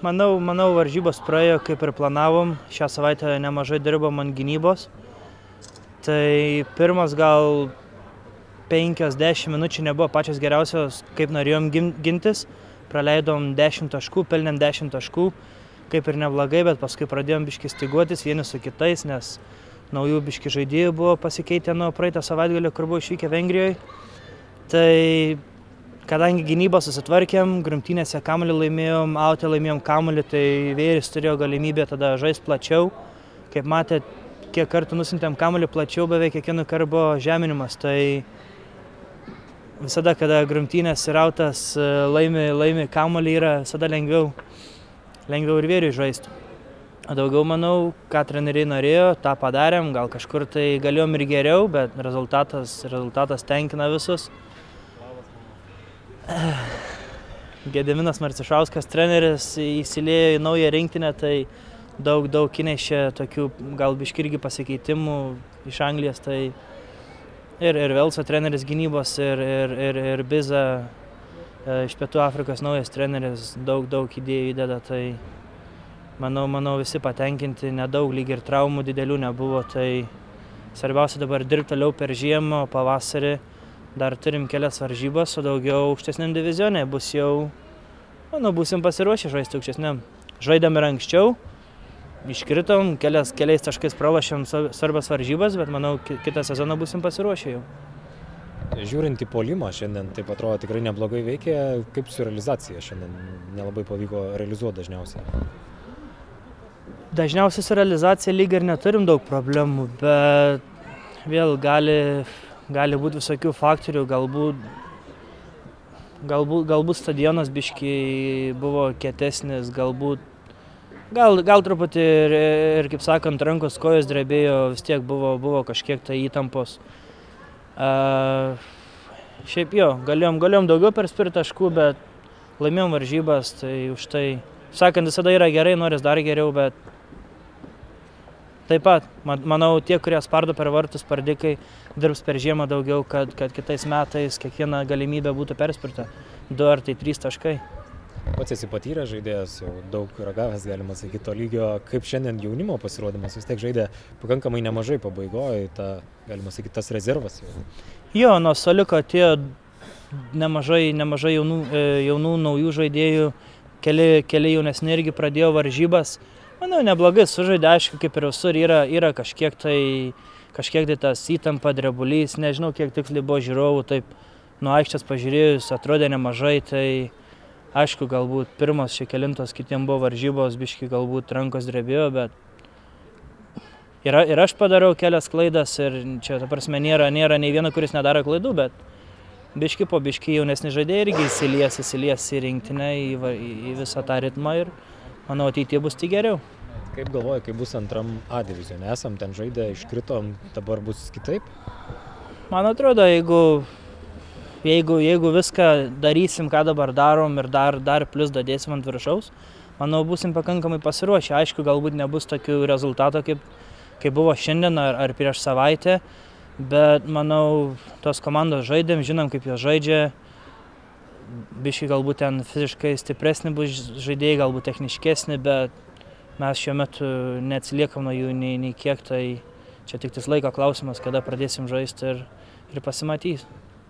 Manau, varžybos praėjo kaip ir planavom. Šią savaitę nemažai dirbom ant gynybos. Tai pirmas gal 5-10 minučių nebuvo pačios geriausios, kaip norėjom gintis. Praleidom 10 taškų, pelnėm 10 taškų, kaip ir neblogai, bet paskui pradėjom biškį styguotis vieni su kitais, nes naujų biškį žaidėjų buvo pasikeitę nuo praeitą savaitgalį, kur buvo išvykę Vengrijoje. Tai kadangi gynybą susitvarkėm, grumtynėse kamuolį laimėjom, autę laimėjom kamuolį, tai Vėris turėjo galimybę tada žaisti plačiau. Kaip matėt, kiek kartų nusintėm kamuolį plačiau, beveik kiekvienu kartu buvo žeminimas. Tai visada, kada grumtynės ir autas laimi kamuolį, yra visada lengviau ir Vėriui žaisti. Daugiau manau, ką treneriai norėjo, tą padarėm, gal kažkur tai galėjom ir geriau, bet rezultatas tenkina visus. Gediminas Marcišauskas treneris įsilėjo į naują rinktinę, tai daug įnešė tokių gal biškį irgi pasikeitimų iš Anglijos. Tai ir Velso treneris gynybos, ir Biza iš Pietų Afrikos naujas treneris daug idėjų įdeda. Tai manau visi patenkinti, nedaug lyg ir traumų didelių nebuvo. Tai svarbiausia dabar dirbti toliau per žiemą, pavasarį. Dar turim kelias varžybas, o daugiau aukštesniam divizione bus jau, būsim pasiruošę žaisti aukštesniam. Žaidėm ir anksčiau, iškritom, keliais taškais pralošėm svarbias varžybas, bet manau, kitą sezoną būsim pasiruošę jau. Žiūrint į puolimą šiandien, taip atrodo tikrai neblogai veikė, kaip su realizacija šiandien nelabai pavyko realizuoti dažniausiai? Dažniausiai su realizacija lyg ir neturim daug problemų, bet vėl gali būti visokių faktorių, galbūt stadionas biškį buvo kietesnis, gal truputį ir kaip sakant, rankos kojos drebėjo, vis tiek buvo kažkiek tai įtampos. Šiaip jo, galėjom daugiau perspirti taškų, bet laimėjom varžybas, tai už tai, sakant, visada yra gerai, noris dar geriau, bet taip pat, manau, tie, kurie spardo per vartus, spardikai, dirbs per žiemą daugiau, kad kitais metais kiekviena galimybė būtų perspirta. 2 ar 3 taškai. Pats esi patyręs žaidėjas, jau daug ragavęs, galima sakyti, to lygio. Kaip šiandien jaunimo pasirodymas, vis tiek žaidė pakankamai nemažai pabaigoje, galima sakyti, tas rezervas jau. Jo, nuo Soliko atėjo nemažai jaunų naujų žaidėjų, keli jaunesni irgi pradėjo varžybas. Manau, neblogai sužaidė, aišku, kaip ir visur yra kažkiek tai tas įtampa, drebulys, nežinau, kiek tiksliai buvo žiūrovų, taip nuo aikštės pažiūrėjus atrodė nemažai, tai aišku, galbūt pirmos kelintos kitiem buvo varžybos, biški galbūt rankos drebėjo, bet ir aš padariau kelias klaidas ir čia, ta prasme, nėra nei vieno, kuris nedaro klaidų, bet biški po biški jaunesni žaidėjai irgi įsilies į rinktinę, į visą tą ritmą ir manau, ateityje bus tik geriau. Kaip galvoji, kai bus antram A divizione? Esam ten žaidę, iškritom, dabar bus kitaip? Man atrodo, jeigu viską darysim, ką dabar darom ir dar plus dadėsim ant viršaus, manau, būsim pakankamai pasiruošę. Aišku, galbūt nebus tokių rezultatų, kaip buvo šiandien ar prieš savaitę, bet manau, tos komandos žaidėm, žinom, kaip jos žaidžia. Biškai galbūt ten fiziškai stipresni bus žaidėjai, galbūt techniškesni, bet mes šiuo metu neatsiliekam nuo jų nei kiek, tai čia tik laiko klausimas, kada pradėsim žaisti ir pasimatys.